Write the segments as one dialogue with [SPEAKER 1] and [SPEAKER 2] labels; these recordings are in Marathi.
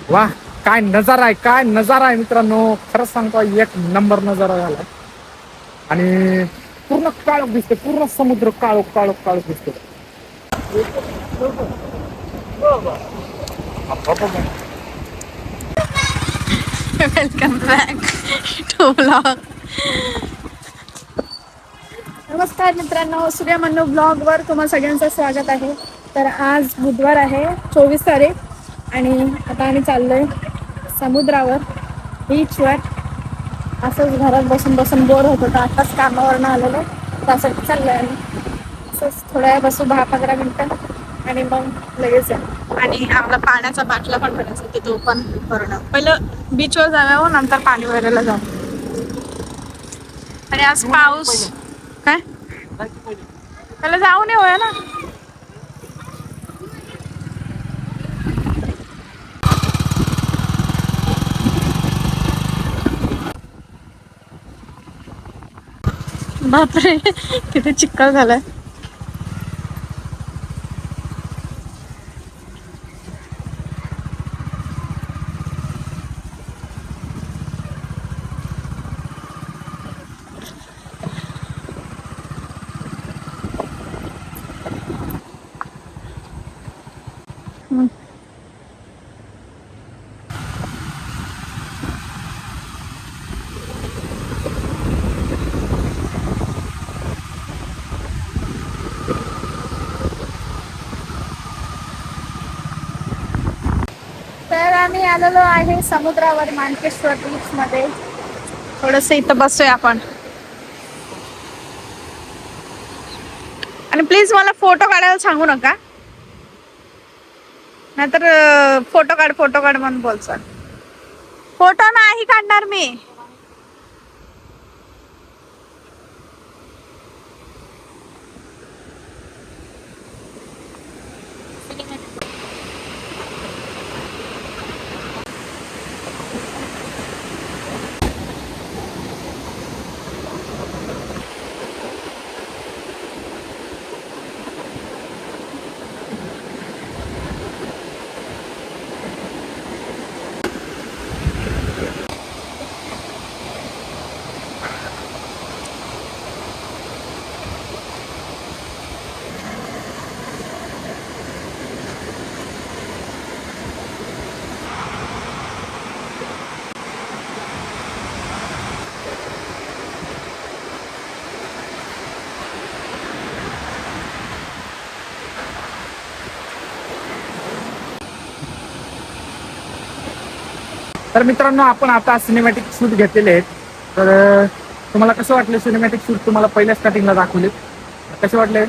[SPEAKER 1] वाह, काय नजारा आहे, काय नजारा आहे मित्रांनो. खरंच सांगतो, एक नंबर नजारा झाला. आणि पूर्ण काळोख दिसते, पूर्ण समुद्र काळोख काळोख काळोख दिसतो.
[SPEAKER 2] Welcome back to blog. नमस्कार मित्रांनो, सूर्य मन्नू ब्लॉग वर तुम्हा सगळ्यांचं स्वागत आहे. तर आज बुधवार आहे, 24 तारीख, आणि आता आम्ही चाललोय समुद्रावर, बीचवर. असंच घरात बसून बसून बोर होत होतं. आताच कामावरनं आलेलो, त्यासाठी चाललोय आम्ही. असंच थोड्या वेळ बसू, 10-15 मिनिटं, आणि मग लगेच आहे. आणि आपला पाण्याचा बाटला पण करायचा, की तो पण करणं. पहिलं बीचवर जाव्यावर, नंतर पाणी भरायला जाऊ. आणि आज पाऊस काय त्याला जाऊ नये होय ना. बापरे, किती चिखल झालाय. तर आम्ही आलेलो आहे समुद्रावर, मानकेश्वर बीच मध्ये. थोडस इथं बसतोय आपण. आणि प्लीज मला फोटो काढायला सांगू नका, नाहीतर फोटो काढ म्हणून बोलचा. फोटो नाही काढणार मी.
[SPEAKER 1] तर मित्रांनो, आपण आता सिनेमॅटिक शूट घेतलेले आहेत. तर तुम्हाला कसं वाटलं सिनेमॅटिक शूट? तुम्हाला पहिल्या स्टार्टिंगला दाखवले, कसे वाटले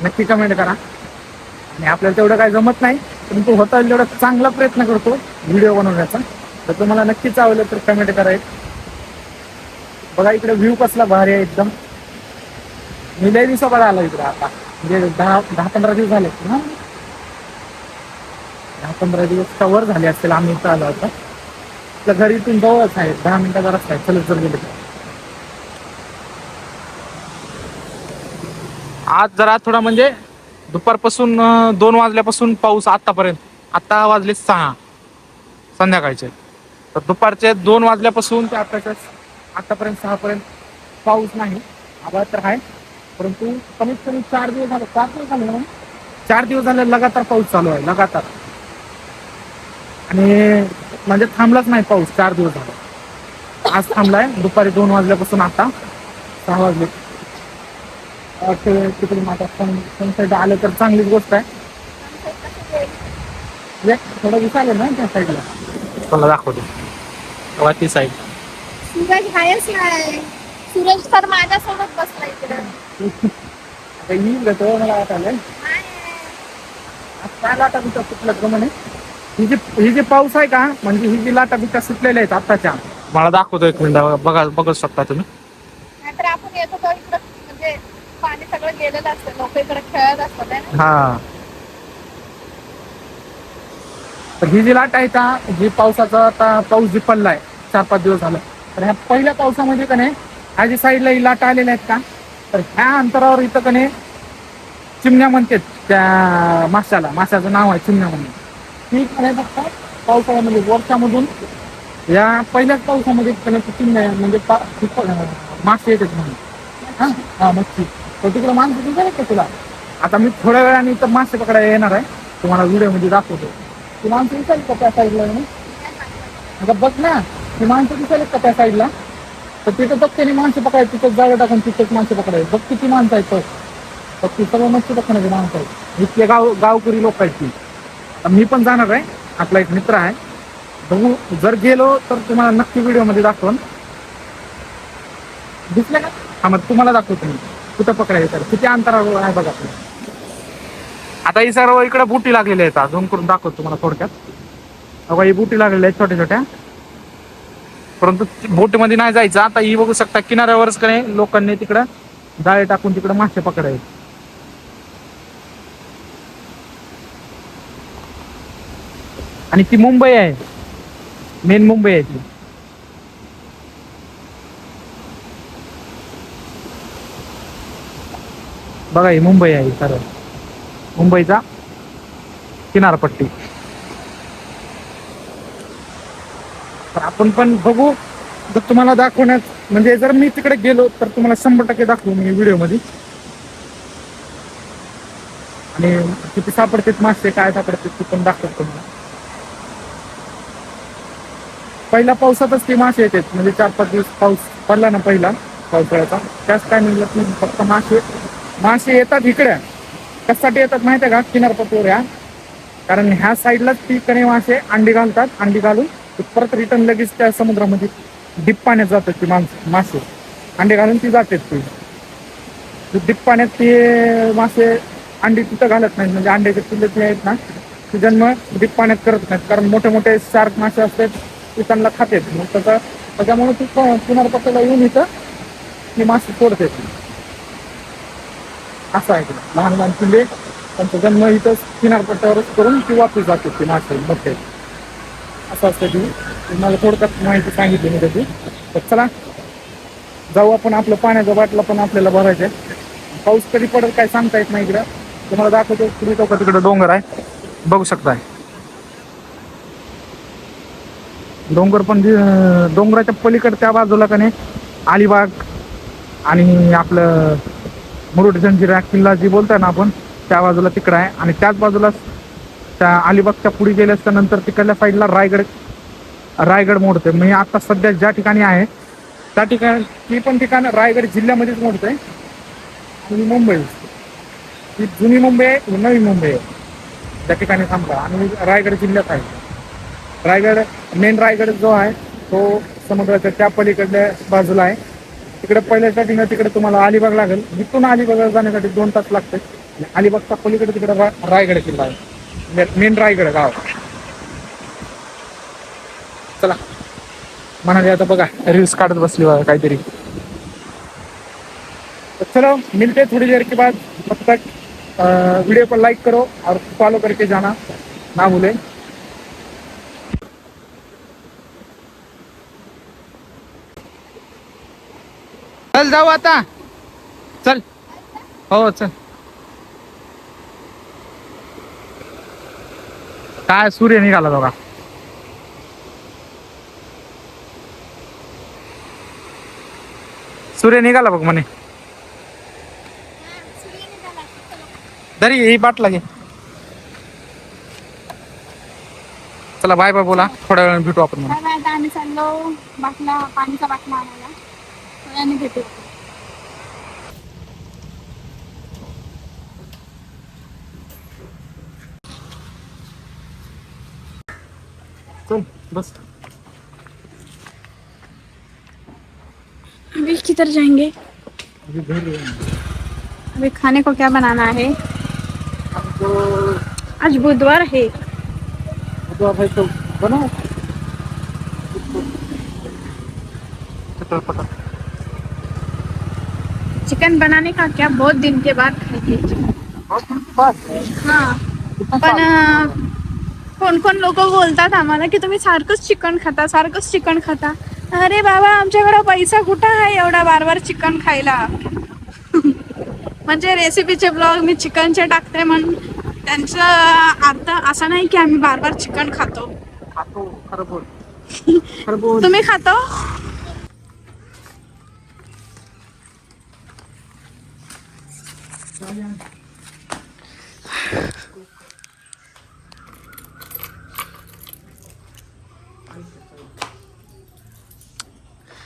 [SPEAKER 1] नक्की कमेंट करा. आणि आपल्याला तेवढं काही जमत नाही, परंतु होता येईल तेवढा चांगला प्रयत्न करतो व्हिडिओ बनवण्याचा. तर तुम्हाला नक्कीच आवडलं तर कमेंट करा. बघा इकडे व्ह्यू कसला भारी आहे एकदम. मी लय दिवसाबाद आलो इकडे, आता म्हणजे 10-15 दिवस झाले ना. 10-15 दिवस कवर झाले असतील आम्ही इथं आलो होतो. आपल्या घरी इथून जवळच आहे, 10 मिनिटाचा रस्ता आहे, चलत जर गेले. आज जरा थोडा म्हणजे दुपारपासून 2 वाजल्यापासून पाऊस आतापर्यंत, आता वाजले 6 संध्याकाळचे. तर दुपारचे 2 वाजल्यापासून ते आतापर्यंत 6 पर्यंत पाऊस नाही. आभाळ तर आहे, परंतु कमीत कमी 4 दिवस झाले, 4 दिवस झाले लगातार पाऊस चालू आहे, लगातार. आणि म्हणजे थांबलाच नाही पाऊस 4 दिवस झाला. आज थांबलाय दुपारी 2 वाजल्यापासून, आता 6 वाजले. तिकडे माझा सनसेट आलं तर चांगलीच गोष्ट आहे. थोडं विचारलं ना त्या साईडला, तुला दाखवतो ती साईड.
[SPEAKER 2] सूरज आहेच नाही. सूरज तर माझ्यासोबत बसला इकडे.
[SPEAKER 1] आता येईल तो, मला वाटायला काय लाटा बिटा सुटल्यात म्हणे. ही जी पाऊस आहे का, म्हणजे ही जी लाटा बिटा सुटलेल्या आहेत आत्ताच्या, मला दाखवतो एक मिनिट. बघू शकता तुम्ही.
[SPEAKER 2] नाहीतर आपण येतो तर इकडं म्हणजे पाणी सगळं गेलेलं असतं, लोक इकडे खेळत असतात.
[SPEAKER 1] हा, तर ही जी लाट आहे का, जी पावसाचा आता पाऊस जी पडलाय 4-5 दिवस झालं, तर ह्या पहिल्या पावसामध्ये का नाही, ह्या जी साईडला ही लाटा आलेल्या आहेत का, तर ह्या अंतरावर इथं का नाही चिमण्या म्हणतात. त्या माशाचं नाव आहे चिमण्या म्हणून. ती काय बघतात पावसाळ्यामध्ये वर्षामधून या पहिल्याच पावसामध्ये म्हणजे मासे येतात म्हणून. हा हा मच्छी. तर तिकडे माणसं दिसायला का तुला? आता मी थोड्या वेळाने तर मासे पकडायला येणार आहे, तुम्हाला व्हिडिओमध्ये दाखवतो. ती माणसं दिसायला का त्या साईडला? आता बघ ना, ती माणसं दिसायला का त्या साईडला? तर तिथं बघ त्यांनी माणसं पकडायची, तिथं जागा टाकून तिथेच माणसं पकडायची. बघ किती माणसं आहेत तर ती सगळं मच्छी पकडण्याची माणसं आहेत. इतके गावकरी लोक आहेत ती. मी पण जाणार आहे, आपला एक मित्र आहे. बघू, जर गेलो तर तुम्हाला नक्की व्हिडिओमध्ये दाखवून. दिसले का? हा मग तुम्हाला दाखवतो मी कुठं पकडायचं, तर किती अंतरावर आहे बघा. आता ही सर्व इकडे बुटी लागलेली आहेत. झूम करून दाखवतो तुम्हाला थोडक्यात. बघा ही बुटी लागलेल्या आहेत छोट्या छोट्या, परंतु बोटीमध्ये नाही जायचं. आता ही बघू शकता किनाऱ्यावरच कडे लोकांनी तिकडं जाळे टाकून तिकडे मासे पकडायचे. आणि ती मुंबई आहे, मेन मुंबई आहे ती. बघा ही मुंबई आहे, सरळ मुंबईचा किनारपट्टी. तर आपण पण बघू, जर तुम्हाला दाखवण्यात म्हणजे जर मी तिकडे गेलो तर तुम्हाला 100% दाखवू मी व्हिडिओ मध्ये. आणि किती सापडतात मासे, काय सापडतात ते पण दाखवतो तुम्हाला. पहिल्या पावसातच ते मासे येतात, म्हणजे 4-5 दिवस पाऊस पडला ना पहिला पावसाळ्याचा, त्याच टायमिंगला ती फक्त मासे येतात इकडे. कशासाठी येतात माहिती आहे का? किनारपट्टीवर ह्या, कारण ह्या साईडलाच ती कणे मासे अंडी घालतात. अंडी घालून परत रिटर्न लगेच त्या समुद्रामध्ये डीप पाण्यात जातात ती मासे. अंडे घालून ती जातात. ती डीप पाण्यात ती मासे अंडी तिथं घालत नाहीत, म्हणजे अंड्याचे पिल्ले जे आहेत ना ते जन्म डीप पाण्यात करत नाहीत, कारण मोठे मोठे शार्क मासे असतात ते त्यांना खातात. मग त्याच्यामुळे ती किनारपट्टीला येऊन इथं ती मासे सोडते. असं आहे, लहान लहान पिल्ले त्यांचा जन्म इथं किनारपट्ट्यावरच करून ती वापस जाते ती मासे मोठे. असं असतं ती. तुम्हाला थोडक्यात माहिती सांगितली मी त्याची. तर चला जाऊ आपण. आपलं पाण्याचा बाटला पण आपल्याला भरायचं आहे. पाऊस कधी पडेल काय सांगता येत नाही इकडं. तुम्हाला दाखवतो, तुम्ही तो तिकडे डोंगर आहे बघू शकताय. डोंगर पण डोंगराच्या पलीकडे त्या बाजूला का नाही अलिबाग आणि आपलं मुरुड जंजिरा किल्ला जी बोलताय ना आपण, त्या बाजूला तिकडं आहे. आणि त्याच बाजूला त्या अलिबागच्या पुढे गेल्याच्या नंतर तिकडल्या साईडला रायगड मोडते. मी आता सध्या ज्या ठिकाणी आहे त्या ठिकाणी, ती पण ठिकाण रायगड जिल्ह्यामध्येच मोडते. आणि मुंबई ही जुनी मुंबई आहे, ही नवी मुंबई आहे त्या ठिकाणी थांबता. आणि रायगड जिल्ह्यात आहे. मेन रायगड जो आहे तो समुद्राच्या त्या पलीकडल्या बाजूला आहे. तिकडे पहिल्या स्टार्टिंगला तिकडे तुम्हाला अलिबाग लागेल. इथून अलिबागला जाण्यासाठी 2 तास लागते. अलिबागच्या पलीकडे तिकडे रायगड किल्ला आहे, मेन रायगड गाव. चला म्हणाले आता बघा रील्स काढत बसली बघा काहीतरी. तो चलो मिलते थोड़ी देर के बाद. तब तक वीडियो को लाइक करो और फॉलो करके जाना ना भूले. चल जाऊ आता, चल. हो चल. काय सूर्य निघाला बघा. सूर्य निघाला बघ म्हणे. तरी ही बाटला घे. चला बाय बाय बोला, थोड्या वेळाने भेटू आपण.
[SPEAKER 2] Bye bye. आता आम्ही चाललो पाणीचा बाटला आणायला. थोड्याने भेटू.
[SPEAKER 1] चल बस.
[SPEAKER 2] अभी किधर जाएंगे? अभी खाने को क्या बनाना है?
[SPEAKER 1] हमको
[SPEAKER 2] आज बुधवार है.
[SPEAKER 1] तो बनाओ चटपटा.
[SPEAKER 2] चिकन बनाने का क्या, बहुत दिन के बाद खाएंगे. हाँ पण कोण कोण लोक बोलतात आम्हाला की तुम्ही सारखंच चिकन खाता. अरे बाबा, आमच्याकडे पैसा कुठं आहे एवढा बार बार चिकन खायला. म्हणजे रेसिपीचे ब्लॉग मी चिकनचे टाकते म्हणून त्यांचा अर्थ असा नाही की आम्ही बार बार चिकन खातो.
[SPEAKER 1] खातो खरं बोल. खरं बोल.
[SPEAKER 2] तुम्ही खातो?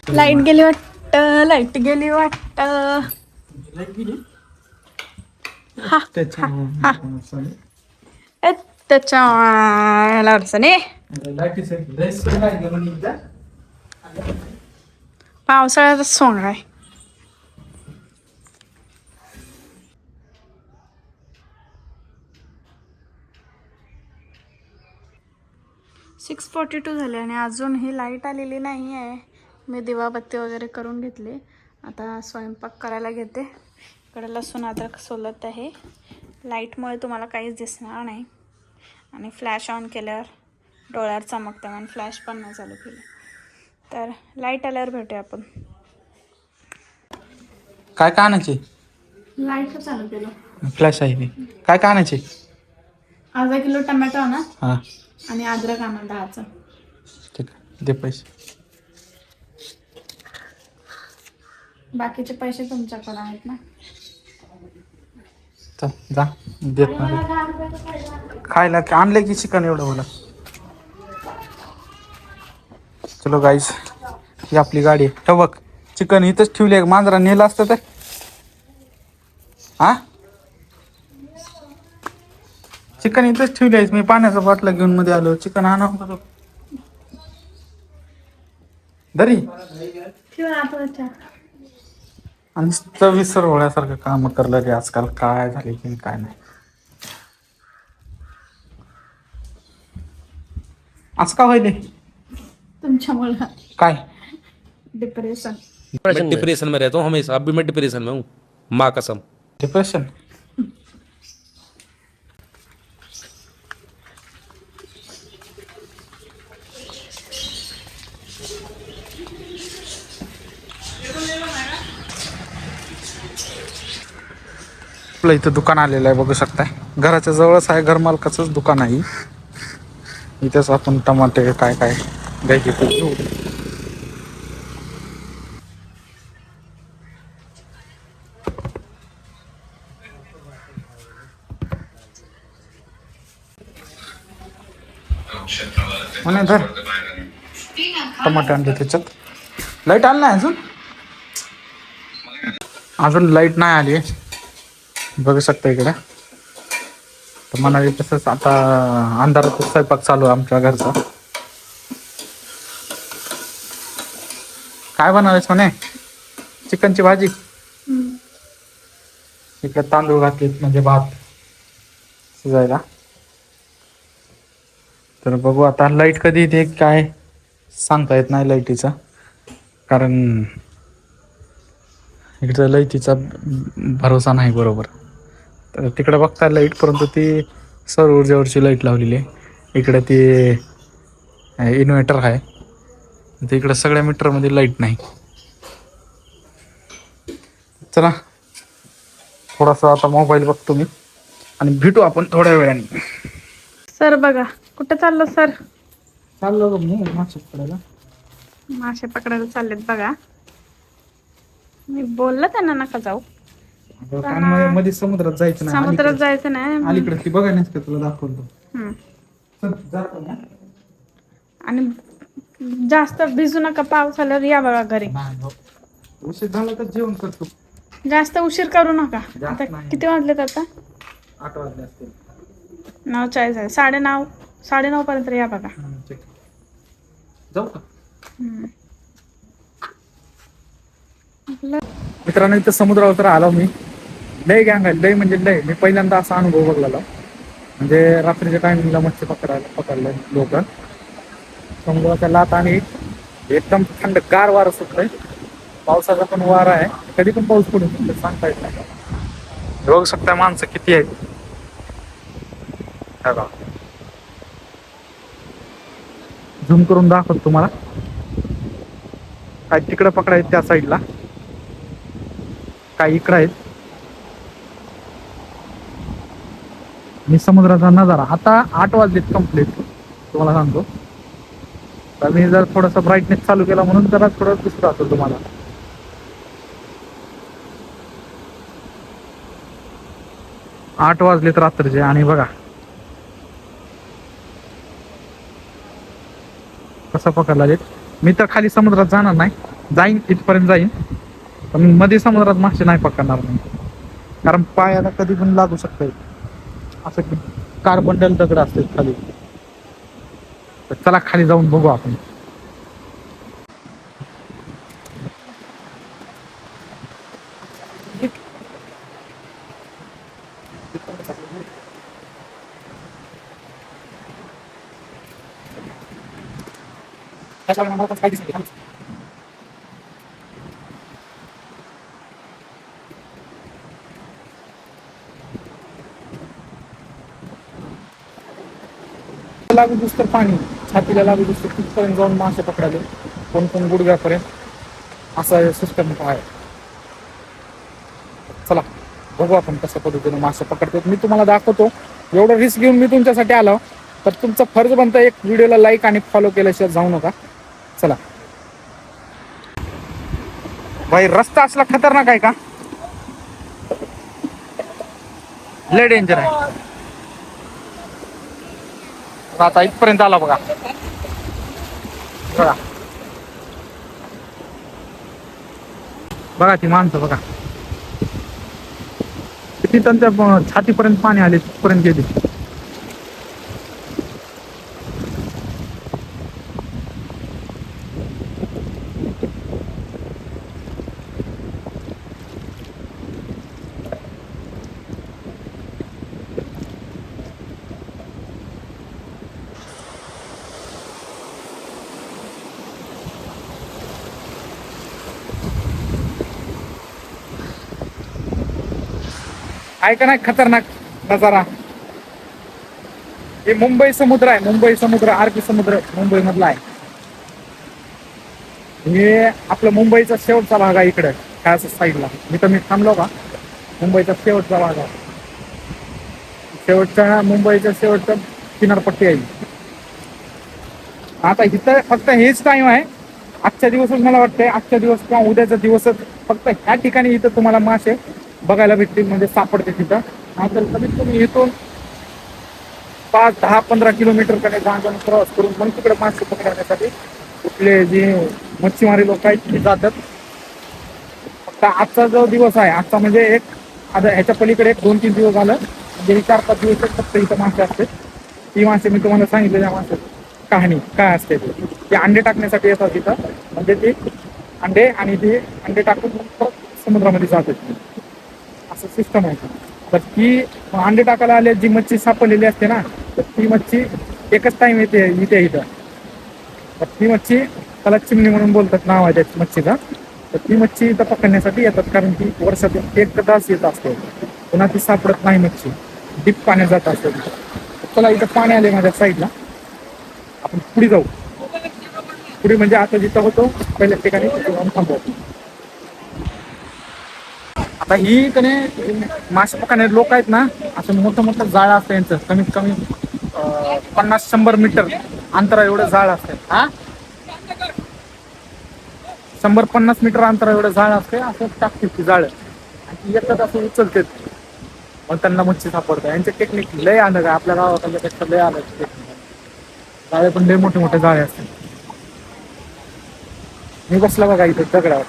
[SPEAKER 2] लाईट गेली वाटत, लाईट गेली वाटत. हा त्याच्या अडचणी पावसाळ्याचा सोंग आहे. सिक्स 42 झाले आणि अजूनही लाईट आलेली नाही आहे. मी दिवाबत्ती वगैरे करून घेतली. आता स्वयंपाक करायला घेते. इकडे लसूण अद्रक सोलत आहे. लाईटमुळे तुम्हाला काहीच दिसणार नाही आणि फ्लॅश ऑन केल्यावर डोळ्यावर चमकतं म्हणून फ्लॅश पण नाही चालू केलं. तर लाईट आल्यावर भेटूया आपण.
[SPEAKER 1] काय काय आणायचे?
[SPEAKER 2] लाईट चालू केलं.
[SPEAKER 1] फ्लॅश आहे. काय काय आणायचे?
[SPEAKER 2] अर्धा किलो टमॅटो आणा
[SPEAKER 1] हा
[SPEAKER 2] आणि अद्रक आणा 10चं.
[SPEAKER 1] ठीक आहे, दे पैसे.
[SPEAKER 2] बाकीचे पैसे तुमच्याकडे आहेत ना.
[SPEAKER 1] चल जा, देत नाही. खायला आणलंय की चिकन एवढं मला. चलो गाईस, ही आपली गाडी आहे. ठेव बघ, चिकन इथंच ठेवली आहे. मांजरा नेलं असतं तर हा, चिकन इथंच ठेवली आहे. मी पाण्याचा बाटला घेऊन मध्ये आलो. चिकन आणा दरी आणि चविसर होण्यासारखं काम करलं रे आजकाल. काय झाले की काय नाही. असं का व्हायले
[SPEAKER 2] तुमच्यामुळे.
[SPEAKER 1] काय?
[SPEAKER 2] डिप्रेशन.
[SPEAKER 3] मैं डिप्रेशन में रहता हूँ हमेशा. अब भी मैं डिप्रेशन में हूँ, माँ कसम.
[SPEAKER 1] डिप्रेशन? आपलं इथं दुकान आलेलं आहे, बघू शकताय. घराच्या जवळच आहे, घरमालकाचंच दुकान आहे. इथेच आपण टमाटे काय काय घ्यायचे ते घेऊ. म्हणे धर टमाटे आणले त्याच्यात. लाईट आली नाही अजून. अजून लाईट नाही आली, बघू शकता इकडे. तर म्हणाले तसंच आता अंधारात स्वयंपाक चालू आहे आमच्या घरचा. काय बनवायच म्हणे? चिकनची भाजी. इकडे तांदूळ घातलेत म्हणजे भात शिजायला. तर बघू आता लाईट कधी येते काय सांगता येत नाही लाईटीचा, कारण इकडे लाईटीचा भरोसा नाही बरोबर. तर तिकडे बघता लाईट, परंतु ती सौर ऊर्जेवरची लाईट लावलेली आहे. इकडे ती इन्व्हर्टर आहे. इकडे सगळ्या मीटरमध्ये लाईट नाही. चला थोडासा आता मोबाईल बघतो मी आणि भेटू आपण थोड्या वेळाने.
[SPEAKER 2] सर बघा कुठं चाललो सर?
[SPEAKER 1] चाललो बघ मी मासे पकडायला.
[SPEAKER 2] मासे पकडायला चाललेत बघा. मी बोललं त्यांना नका जाऊ.
[SPEAKER 1] मध्ये समुद्रात जायचं नाही.
[SPEAKER 2] समुद्रात जायचं नाही.
[SPEAKER 1] अलीकडे ती बघायला नसते, तुला दाखवतो.
[SPEAKER 2] हम्म.
[SPEAKER 1] जातो ना.
[SPEAKER 2] आणि जास्त भिजू नका, पाऊस आल्यावर या बघा घरी.
[SPEAKER 1] उशीर झाला तर जेवण करतो.
[SPEAKER 2] जास्त उशीर करू नका. आता
[SPEAKER 1] नाही.
[SPEAKER 2] किती वाजलेत? आता
[SPEAKER 1] 8 वाजले असतील.
[SPEAKER 2] 9:40 आहे. 9:30 9:30 पर्यंत या बघा.
[SPEAKER 1] ठीक. जाऊ का? मित्रांनो, इथं समुद्रावर तर आलो मी. लय गँग आहे, लय म्हणजे लय. मी पहिल्यांदा असा अनुभव बघलेला. म्हणजे रात्रीच्या टायमिंगला मच्छी पकडलं लोक. समुद्राच्या लाट आणि एकदम थंड गार वारं सुटलंय. पावसाचा पण वारा आहे, कधी पण पाऊस पडू शकतो, सांगता येत नाही. बघू शकता माणसं किती आहेत. झूम करून दाखवतो तुम्हाला. काय तिकडं पकडायचं त्या साईडला, काय इकडं आहेत. मी समुद्राचा नजारा. आता 8 वाजलेत कम्प्लीट, तुम्हाला सांगतो. तर मी जर थोडासा ब्राईटनेस चालू केला म्हणून जरा थोडं दिसत असेल तुम्हाला. 8 वाजलेत रात्रीचे आणि बघा कसं पकडला. मी तर खाली समुद्रात जाणार नाही, जाईन इथपर्यंत जाईन, पण मध्ये समुद्रात मासे नाही पकडणार नाही, कारण पायाला कधी पण लागू शकते. असं कार्बन दगड असते खाली. तर चला खाली जाऊन बघू आपण. लागू दिसतं पाणी, छातीला लागू दिसतं तिथपर्यंत जाऊन मासे पकडाले, कोण कोण गुडघ्यापर्यंत असं सिस्टम आहे. चला बघू आपण कशा पद्धतीने मासे पकडतात. मी तुम्हाला दाखवतो. एवढं रिस्क घेऊन मी तुमच्यासाठी आलो, तर तुमचा फर्ज बनता एक व्हिडिओला लाईक आणि फॉलो केल्याशिवाय जाऊ नका. चला भाई, रस्ता असला खतरनाक आहे का, लय डेंजर आहे. आता इथपर्यंत आला बघा. बघा बघा ती माणसं बघा किती त्यांच्या छातीपर्यंत पाणी आले, तिथपर्यंत गेले. आहे का नाही खतरनाक नजारा. हे मुंबई समुद्र आहे, मुंबई समुद्र, अरबी समुद्र मुंबई मधला आहे. हे आपलं मुंबईचा शेवटचा भाग आहे इकडे काय साईडला. मी थांबलो का, मुंबईचा शेवटचा भाग आहे. शेवटच्या मुंबईच्या शेवटच्या किनारपट्टी आहे. आता इथं फक्त हेच टाइम आहे, आजच्या दिवसच मला वाटतंय, आजच्या दिवस किंवा उद्याचा दिवसच फक्त ह्या ठिकाणी इथं तुम्हाला मासे बघायला भेटतील, म्हणजे सापडते तिथं. नाहीतर कमीत कमी इथून 5, 10, 15 किलोमीटर कडे जाऊन प्रवास करून मग तिकडे मासे पकडण्यासाठी कुठले जे मच्छीमारी लोक आहेत ते जातात. फक्त आजचा जो दिवस आहे, आजचा म्हणजे एक आता ह्याच्या पलीकडे 2-3 दिवस झालं, म्हणजे 4-5 दिवस फक्त इथं मासे असते. ती मासे मी तुम्हाला सांगितले, त्या मासे कहाणी काय असते ते अंडे टाकण्यासाठी येतात तिथं. म्हणजे ते अंडे आणि ते अंडे टाकून समुद्रामध्ये जातात, असं सिस्टम आहे. तर ती अंडे टाकायला आले जी मच्छी सापडलेली असते ना, तर ती मच्छी एकच टाइम येते इथं. तर ती मच्छी, त्याला चिमणी म्हणून बोलतात, नाव आहे त्या मच्छीचा. तर ती मच्छी इथं पकडण्यासाठी येतात, कारण ती वर्षातून एकदाच येत असते, पुन्हा ती सापडत नाही मच्छी, डीप पाण्यात जात असते. चला इथं पाणी आले माझ्या साईडला, आपण पुढे जाऊ. पुढे म्हणजे आता जिथं होतो पहिल्या ठिकाणी जाऊन थांबवतो. आता ही कने मासे पकडणारे लोक आहेत ना, असं मोठं जाळं असतं यांचं. कमीत कमी 50-100 मीटर अंतरा एवढं जाळ असते. हा, 100-50 मीटर अंतरा एवढं जाळ असते. असं टाकते ती जाळं आणि येतात असं उचलते, मग त्यांना मच्छी सापडतात. यांचे टेक्निक लय आलं का, आपल्या गावाकडल्यापेक्षा लय आलं टेक्निक. जाळे पण लय मोठे जाळे असतात. मी बसला बघा इथे दगडावर,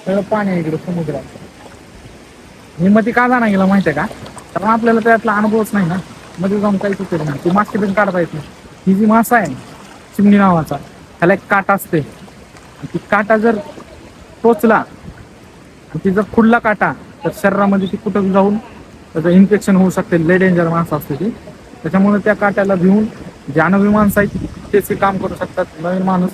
[SPEAKER 1] सगळं पाणी आहे इकडे समुद्रात. मी मध्ये का जाणार गेला माहितीये का, कारण आपल्याला त्यातला अनुभवच नाही ना, मध्ये जाऊन काही उपयोग नाही. ती मासे पण काढता येत नाही. ही जी मासा आहे चिमणी नावाचा, त्याला एक काटा असते. ती काटा जर टोचला आणि ती जर खुडला काटा, तर शरीरामध्ये ती कुठं जाऊन त्याचं इन्फेक्शन होऊ शकते. लय डेंजर माणसं असते ती. त्याच्यामुळे त्या काट्याला भिवून जे अनवी माणसं आहेत तेच काम करू शकतात, नवीन माणूस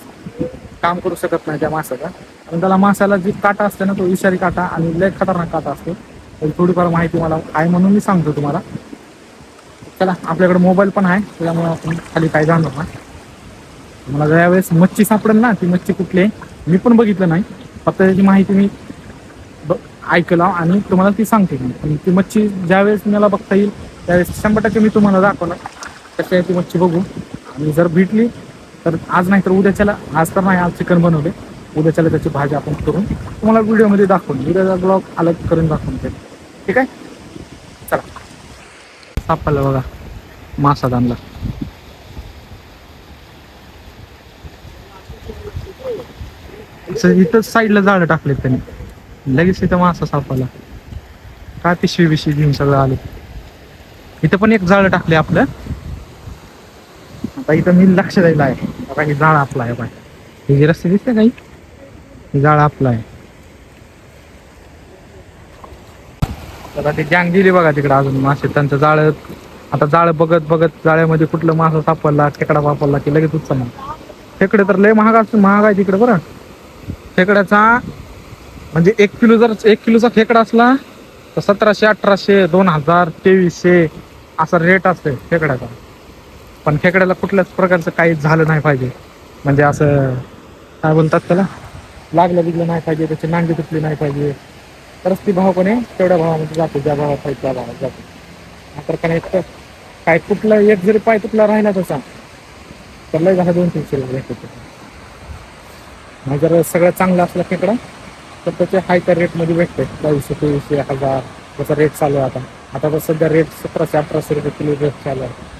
[SPEAKER 1] काम करू शकत नाही त्या माशाचा. पण त्याला माशाला जी काटा असते ना, तो विषारी काटा आणि लय खतरनाक काटा असतो. तर थोडीफार माहिती मला आहे म्हणून मी सांगतो तुम्हाला. चला, आपल्याकडे मोबाईल पण आहे, त्याच्यामुळे आपण खाली काय जाणार ना. मला ज्यावेळेस मच्छी सापडेल ना, ती मच्छी कुठली आहे मी पण बघितलं नाही, फक्त त्याची माहिती मी ऐकलं आणि तुम्हाला ती सांगते. मी ती मच्छी ज्यावेळेस मला बघता येईल त्यावेळेस 100% मी तुम्हाला दाखवणार कशी आहे ती मच्छी बघू. आणि जर भेटली तर आज नाही तर उद्याच्याला, आज तर नाही, आज चिकन बनवले, उद्याच्याला त्याची भाजी आपण करून तुम्हाला व्हिडिओमध्ये दाखवून, उद्याचा ब्लॉग अलग करून दाखवून ते. ठीक आहे, चला. सापडला बघा मासा आणला. इथंच साईडला जाळं टाकले त्यांनी, लगेच इथं मासा सापडला. काय पिशवी बिशवी घेऊन सगळं आले. इथं पण एक जाळं टाकले आपलं. आता इथं मी लक्ष द्यायला आहे, आता ही जाळं आपला आहे. बाय हे जे रस्ते दिसते काही, ही जाळं आपला आहे. आता ते गँग गेली बघा तिकडे अजून मासे, त्यांचं जाळं. आता जाळं बघत बघत जाळ्यामध्ये कुठलं मासा सापडला, खेकडा सापडला की लगेच उचलणार. खेकडे तर लय महाग आहे तिकडे बरं. खेकड्याचा म्हणजे 1 किलोचा खेकडा असला तर 1700, 1800, 2000, 2300 असा रेट असते खेकड्याचा. पण खेकड्याला कुठल्याच प्रकारचं काही झालं नाही पाहिजे, म्हणजे असं काय बोलतात त्याला, लागलं बिगलं नाही पाहिजे, त्याची नांगी तुटली नाही पाहिजे, तरच ती भाव पण आहे तेवढ्या भावामध्ये जातो, ज्या भावात पाहिजे त्या भावात जातो. नाहीतर का नाही, काय कुठला एक जरी पाय तुटला राहिला तसा तर लय झाला 200-300 रुपये भेटतो. नाही जर सगळं चांगलं असलं खेकडा तर त्याचे हाय त्या रेटमध्ये भेटते, 2200, 2300, 1000 त्याचा रेट चालू आहे. आता तर सध्या रेट 1700-1800 रुपये किलो रेट चालू आहे.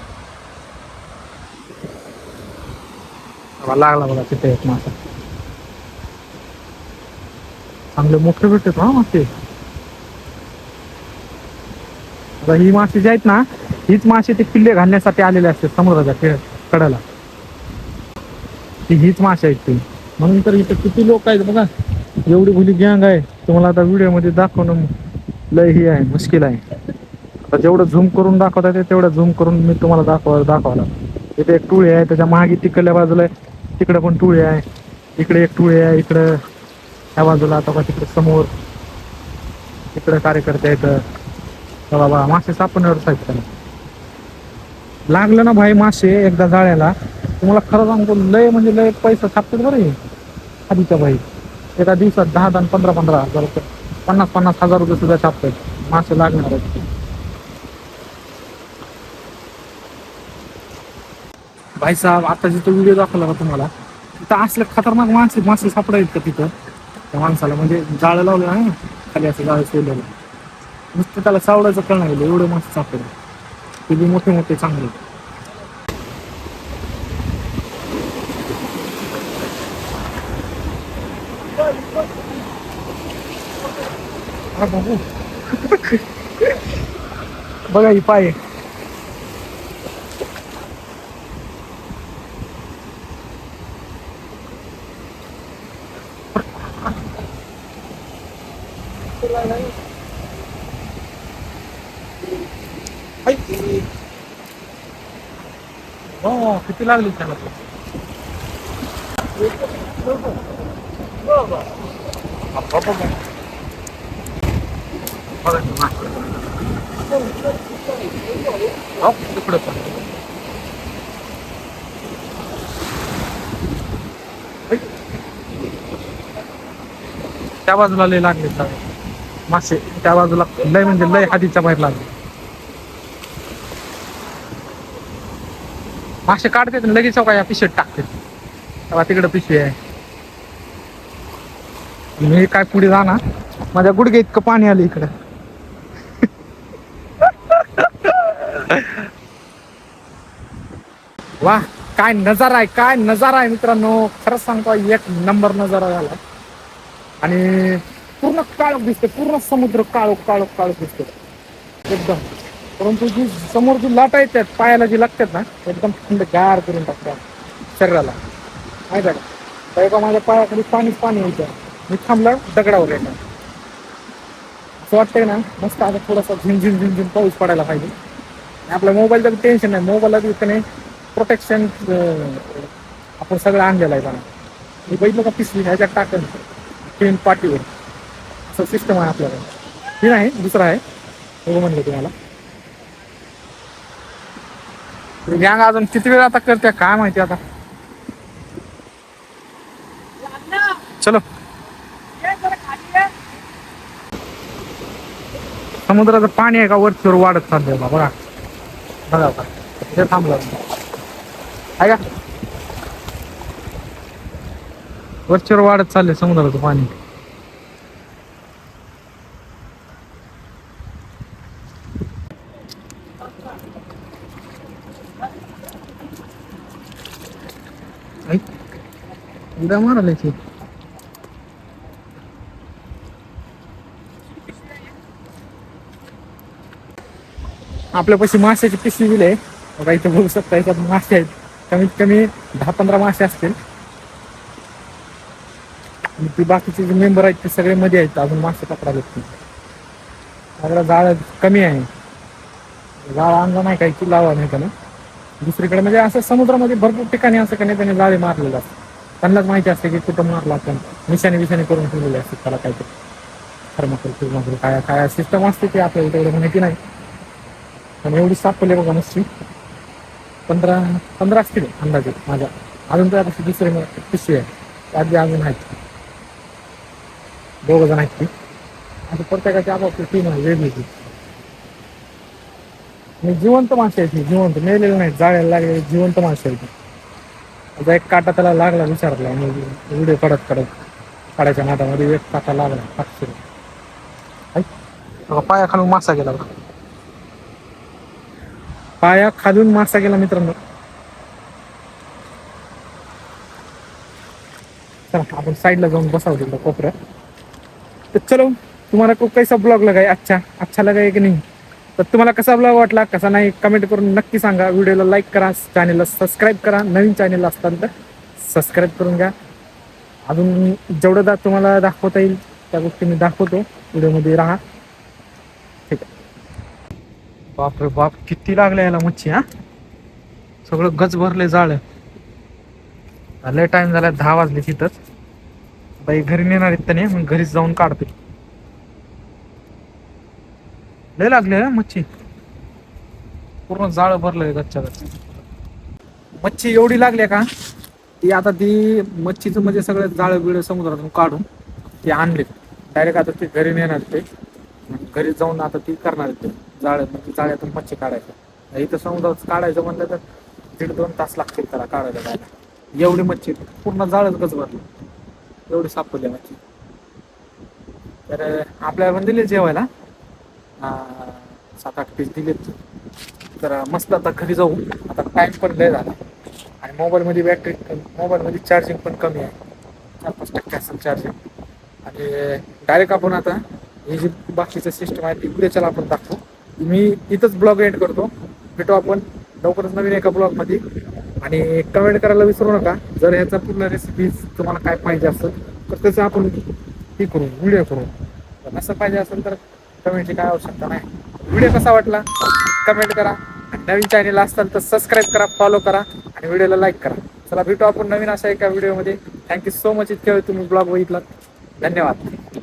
[SPEAKER 1] लागला बघा तिथे एक मासा, चांगले मोठे भेटतात हा मासे. आता ही मासे जी आहेत ना, हीच मासे ते पिल्ले घालण्यासाठी आलेले असते समुद्राच्या कडेला. हीच मासे आहेत ती, म्हणून तर इथं किती लोक आहेत बघा, एवढी भुली गँग आहे. तुम्हाला आता व्हिडिओ मध्ये दाखवणं लय ही आहे, मुश्किल आहे. आता जेवढं झूम करून दाखवता येते तेवढं झूम करून मी तुम्हाला दाखवला. इथे एक टोळी आहे, त्याच्या मागे तिकडल्या बाजूला तिकडे पण टोळी आहे, इकडे एक टोळी आहे, इकडं ह्या बाजूला, आता तिकडे समोर इकडे कार्यकर्ते आहेत. बाबा मासे सापडण्यावर साहेब लागलं ना भाई मासे एकदा जाळ्याला, तुम्हाला खरं सांगतो लय म्हणजे लय पैसा छापतात बरं आधीच्या भाई. एका दिवसात 10-10, 15-15 हजार रुपये, 50-50 हजार रुपये सुद्धा छापतात मासे लागणार आहेत. भाई साहेब आता जिथं व्हिडिओ दाखवला का तुम्हाला, तिथं असले खतरनाक मासे सापडायत का तिथं त्या माणसाला, म्हणजे जाळं लावलं ना खाली, असं जाळं सोडलेलं, नुसतं त्याला सावडायचं कळणार गेलं, एवढे मासे सापडले. ते बी मोठे मोठे चांगले. बघा ही पाय, किती लागली त्याला. तिकडे पण त्या बाजूला लय लागले मासे, त्या बाजूला लय म्हणजे लय हातीच्या बाहेर लागले. मासे काढते लगेच का या पिशवीत टाकते, तेव्हा तिकडे पिशवी आहे. मी काय पुढे जाणार, माझ्या गुडघे इतकं पाणी आलं इकडं. वाह काय नजारा आहे, काय नजारा आहे मित्रांनो, खरंच सांगतो एक नंबर नजारा झाला. आणि पूर्ण काळोख दिसते, पूर्ण समुद्र काळोख काळोख काळोख दिसतो एकदम. परंतु जी समोर जी लाटा येतात पायाला जी लागतात ना, एकदम थंड गार करून टाकतात शरीराला, माहिती आहे का. एका माझ्या पायाखाली पाणी यायचं, मी थांबला दगडावर येतं, असं वाटतंय ना मस्त. आता थोडासा झिंझिन पाऊस पडायला पाहिजे. आपल्या मोबाईलचं टेन्शन नाही, मोबाईलला नाही प्रोटेक्शन आपण सगळं आणलेलं आहे बघा. मी बघितलं का पिशवी ह्याच्यात टाकन ट्रेन पाठीवर, असं सिस्टम आहे आपल्याकडे. हे नाही दुसरं आहे, हो म्हणलं तुम्हाला. गँग अजून किती वेळ आता करते काय माहिती. आता चलो, समुद्राचं पाणी आहे का वरचीवर वाढत चाललंय बघा. बघा आता ते थांबलं आहे का. वरचेवर वाढत चाललंय समुद्राचं पाणी. उड्या मारायला की आपल्यापाशी माशाची पिशवी दिली आहे बघा, इथं बघू शकता. याच्यात मासे आहेत, कमीत कमी 10-15 मासे असतील. आणि ती बाकीचे जे मेंबर आहेत ते सगळे मध्ये आहेत, अजून मासे पकडायला लागतील. आपल्याला जाळ कमी आहे, जाळ आणला नाही काही की लावा नाही त्याला. दुसरीकडे म्हणजे असं समुद्रामध्ये भरपूर ठिकाणी असं काही त्याने जाळे मारलेले असतात. त्यांनाच माहिती असते की कुठं मारला आपण, निशाणे करून ठेवलेले असतात त्याला. काहीतरी थर्माकोल काय काय सिस्टम असते ते आपल्याला तेवढं माहिती नाही. पण एवढी सापडली बघा मच्छी, 15 असतील अंदाजे माझ्या. अजून तर आता दुसरे पिशवी आहे, त्यात अजून आहेत 2 जण आहेत ती. आता प्रत्येकाची आपापली टीम आहे वेगवेगळी. जिवंत मासे आहेत, जिवंत मेलेले नाहीत, जाळ्याला लागले जिवंत मासे आहेत. आता एक काटा त्याला लागला विचारला, व्हिडिओ काढायच्या नादामध्ये एक काटा लागला. पाया खालून मासा गेला, पाया खालून मासा गेला मित्रांनो. चला आपण साईडला जाऊन बसावं तिकडं कोपऱ्यात. तर चलो, तुम्हाला को कैसा ब्लॉग लगाय, अच्छा लगाय की नाही. तर तुम्हाला कसा ब्लॉग वाटला कसा नाही कमेंट करून नक्की सांगा. व्हिडिओला लाईक करा, चॅनेलला सबस्क्राईब करा. नवीन चॅनेल असताना तर सबस्क्राईब करून घ्या. अजून जेवढं तुम्हाला दाखवता येईल त्या गोष्टी मी दाखवतो. व्हिडिओमध्ये राहा, ठीक आहे. बापरे बाप, किती लागले याला मच्छी. सगळं गच भरले जाळ. लय टाइम झाला, 10 वाजले तिथंच. बाई घरी नेणार आहेत त्याने, मग घरीच जाऊन काढते. लय लागले मच्छी, पूर्ण जाळ भरलंय गच्च्या गच्च. मच्छी एवढी लागली का ती आता ती मच्छीचं म्हणजे सगळं जाळं बिळ समुद्रातून काढून ते आणले डायरेक्ट. आता ते घरी नेणार ते, घरी जाऊन आता ती करणार ते जाळं, म्हणजे जाळ्यातून मच्छी काढायचं. इथं समुद्रात काढायचं म्हणलं तर 1.5-2 तास लागतील त्याला काढायला जायला. एवढी मच्छी पूर्ण जाळच गच भरलं, एवढी सापडली मच्छी. तर आपल्याला पण दिले जेवायला 7-8 पीस दिलेत. तर मस्त आता घरी जाऊ. आता टाइम पण लय झाला आणि मोबाईलमध्ये चार्जिंग पण कमी आहे, 4-5% असेल चार्जिंग. आणि डायरेक्ट आपण आता ही जी बाकीचं सिस्टम आहे ती उद्याच्याला आपण दाखवू. मी इथंच ब्लॉग एंड करतो. भेटू आपण लवकरच नवीन एका ब्लॉगमध्ये. आणि कमेंट करायला विसरू नका. जर ह्याचा पूर्ण रेसिपीज तुम्हाला काय पाहिजे असेल तर त्याचं आपण हे करू, व्हिडिओ करू. असं पाहिजे असेल तर कमेंटची काय आवश्यकता नाही. व्हिडिओ कसा वाटला कमेंट करा. नवीन चॅनल असाल तर सबस्क्राईब करा, फॉलो करा आणि व्हिडिओला लाईक करा. चला भेटू आपण नवीन अशा एका व्हिडिओमध्ये. थँक्यू सो मच इतक्या वेळ तुम्ही ब्लॉग बघितलात. धन्यवाद.